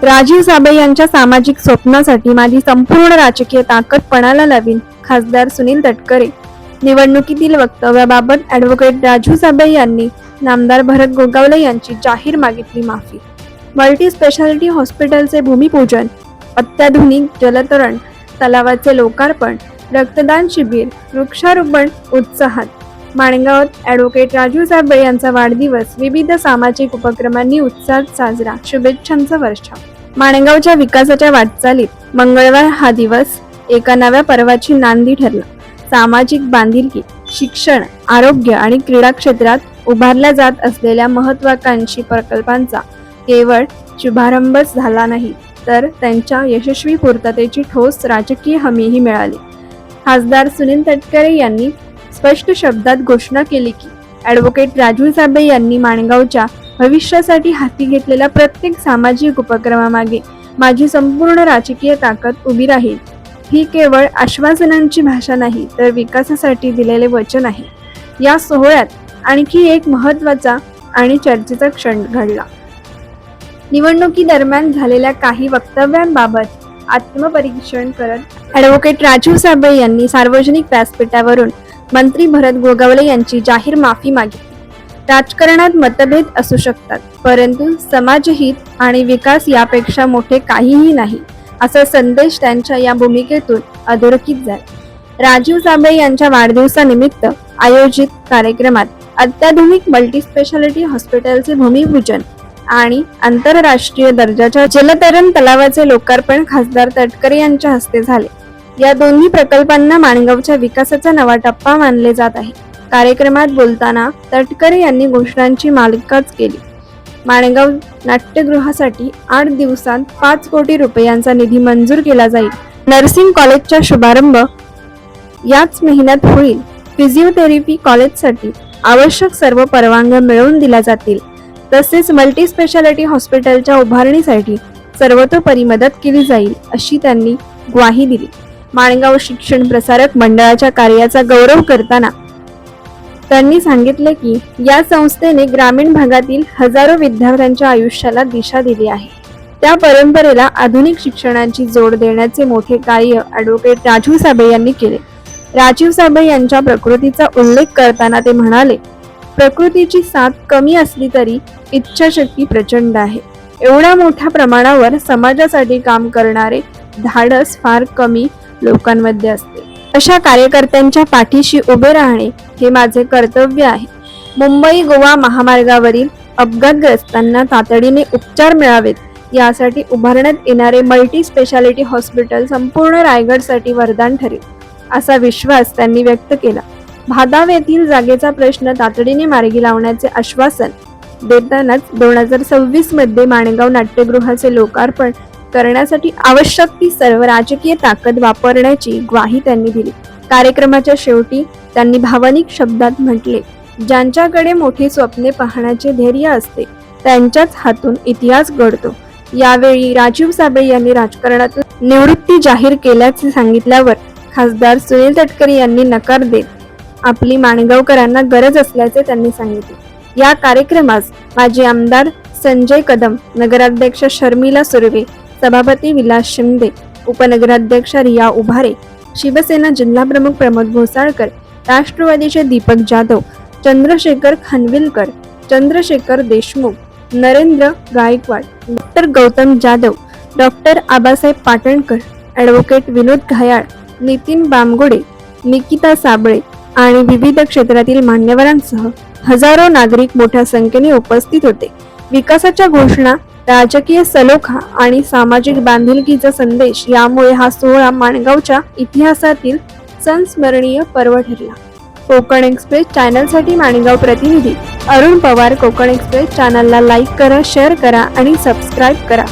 राजीव साबळे यांच्या सामाजिक स्वप्नासाठी माझी संपूर्ण राजकीय ताकद पणाला लावीन. खासदार सुनील तटकरे. निवडणुकीतील वक्तव्याबाबत ॲडव्होकेट राजीव साबळे यांनी नामदार भरत गोगावले यांची जाहीर मागितली माफी. मल्टी स्पेशालिटी हॉस्पिटलचे भूमिपूजन, अत्याधुनिक जलतरण तलावाचे लोकार्पण, रक्तदान शिबिर, वृक्षारोपण उत्साहात. माणगावात ॲडव्होकेट राजीव साबळे यांचा वाढदिवस विविध सामाजिक उपक्रमांनी उत्साहात साजरा. शुभेच्छांचा वर्षाव. माणगावच्या विकासाच्या वाटचालीत मंगळवार हा दिवस एका नव्या पर्वाची नांदी ठरला. सामाजिक बांधिलकी, शिक्षण, आरोग्य आणि क्रीडा क्षेत्रात उभारल्या जात असलेल्या महत्त्वाकांक्षी प्रकल्पांचा केवळ शुभारंभच झाला नाही, तर त्यांच्या यशस्वी पूर्ततेची ठोस राजकीय हमीही मिळाली. खासदार सुनील तटकरे यांनी स्पष्ट शब्दात घोषणा केली की ॲडव्होकेट राजीव साबळे यांनी माणगावच्या भविष्यासाठी हाती घेतलेल्या प्रत्येक सामाजिक उपक्रमामागे माझी संपूर्ण राजकीय ताकद उभी राहील. ही केवळ आश्वासनांची भाषा नाही, तर विकासासाठी दिलेले वचन आहे. या सोहळ्यात आणखी एक महत्त्वाचा आणि चर्चेचा क्षण घडला. निवडणुकीदरम्यान झालेल्या काही वक्तव्यांबाबत आत्मपरीक्षण करत ॲडव्होकेट राजीव साबळे यांनी सार्वजनिक व्यासपीठावरून मंत्री भरत गोगावले यांची जाहीर माफी मागितली. राजकारणात मतभेद असू शकतात, परंतु समाजहित आणि विकास यापेक्षा मोठे काहीही नाही, असा संदेश त्यांच्या या भूमिकेतून अधोरेखित झाला. राजीव साबळे यांच्या वाढदिवसानिमित्त आयोजित कार्यक्रमात अत्याधुनिक मल्टीस्पेशालिटी हॉस्पिटलचे भूमिपूजन आणि आंतरराष्ट्रीय दर्जाच्या जलतरण तलावाचे लोकार्पण खासदार तटकरे यांच्या हस्ते झाले. या दोन्ही प्रकल्पांना माणगावच्या विकासाचा नवा टप्पा मानले जात आहे. कार्यक्रमात बोलताना तटकरे यांनी घोषणांची मालिकाच केली. माणगाव नाट्यगृहासाठी 8 दिवसांत 5 कोटी रुपयांचा निधी मंजूर केला जाईल. नर्सिंग कॉलेजचा शुभारंभ याच महिन्यात होईल. फिजिओथेरपी कॉलेजसाठी आवश्यक सर्व परवानग्या मिळवून दिल्या जातील. तसेच मल्टी स्पेशालिटी हॉस्पिटलच्या उभारणीसाठी सर्वतोपरी मदत केली जाईल, अशी त्यांनी ग्वाही दिली. माणगाव शिक्षण प्रसारक मंडळाच्या कार्याचा गौरव करताना त्यांनी सांगितले की या संस्थेने ग्रामीण भागातील हजारो विद्यार्थ्यांच्या आयुष्याला दिशा दिली आहे. त्या परंपरेला आधुनिक शिक्षणाची जोड देण्याचे मोठे कार्य ॲडव्होकेट राजीव साबळे यांनी केले. राजीव साबळे यांच्या प्रकृतीचा उल्लेख करताना ते म्हणाले, प्रकृतीची साथ कमी असली तरी इच्छाशक्ती प्रचंड आहे. एवढ्या मोठ्या प्रमाणावर समाजासाठी काम करणारे धाडस फार कमी लोकांमध्ये असते. अशा कार्यकर्त्यांच्या पाठीशी उभे राहणे हे माझे कर्तव्य आहे. मुंबई गोवा महामार्गावरील अपघातग्रस्तांना तातडीने उपचार मिळावेत यासाठी उभारण्यात येणारे मल्टी स्पेशालिटी हॉस्पिटल संपूर्ण रायगडसाठी वरदान ठरेल, असा विश्वास त्यांनी व्यक्त केला. भादाव येथील जागेचा प्रश्न तातडीने मार्गी लावण्याचे आश्वासन देतानाच 2026 मध्ये माणगाव नाट्यगृहाचे लोकार्पण करण्यासाठी आवश्यक ती सर्व राजकीय ताकद वापरण्याची ग्वाही त्यांनी दिली. कार्यक्रमाच्या शेवटी त्यांनी भावनिक शब्दात म्हटले, ज्यांच्याकडे मोठी स्वप्ने पाहण्याचे धैर्य असते त्यांच्याच हातून इतिहास घडतो. यावेळी राजीव साबळे यांनी राजकारणातून निवृत्ती जाहीर केल्याचे सांगितल्यावर खासदार सुनील तटकरे यांनी नकार देत आपली माणगावकरांना गरज असल्याचे त्यांनी सांगितले. या कार्यक्रमास माजी आमदार संजय कदम, नगराध्यक्ष शर्मिला सुर्वे, सभापती विलास शिंदे, उपनगराध्यक्षा रिया उभारे, शिवसेना जिल्हाप्रमुख प्रमोद घोसाळकर, राष्ट्रवादीचे Deepak Jadhav, Chandrashekhar Khanvilkar, Chandrashekhar Deshmukh, Narendra Gaikwad, doctor Gautam Jadhav, doctor Abasaheb Patankar, advocate Vinod Ghayal, Nitin Bamgode, Nikita Sable आणि विविध क्षेत्रातील मान्यवरांसह हजारो नागरिक मोठ्या संख्येने उपस्थित होते. विकासाच्या घोषणा, राजकीय सलोखा आणि सामाजिक बांधिलकीचा संदेश यामुळे हा सोहळा माणगावच्या इतिहासातील संस्मरणीय पर्व ठरला. कोकण एक्सप्रेस चॅनलसाठी माणगाव प्रतिनिधी अरुण पवार. कोकण एक्सप्रेस चॅनलला लाईक करा, शेअर करा आणि सबस्क्राईब करा.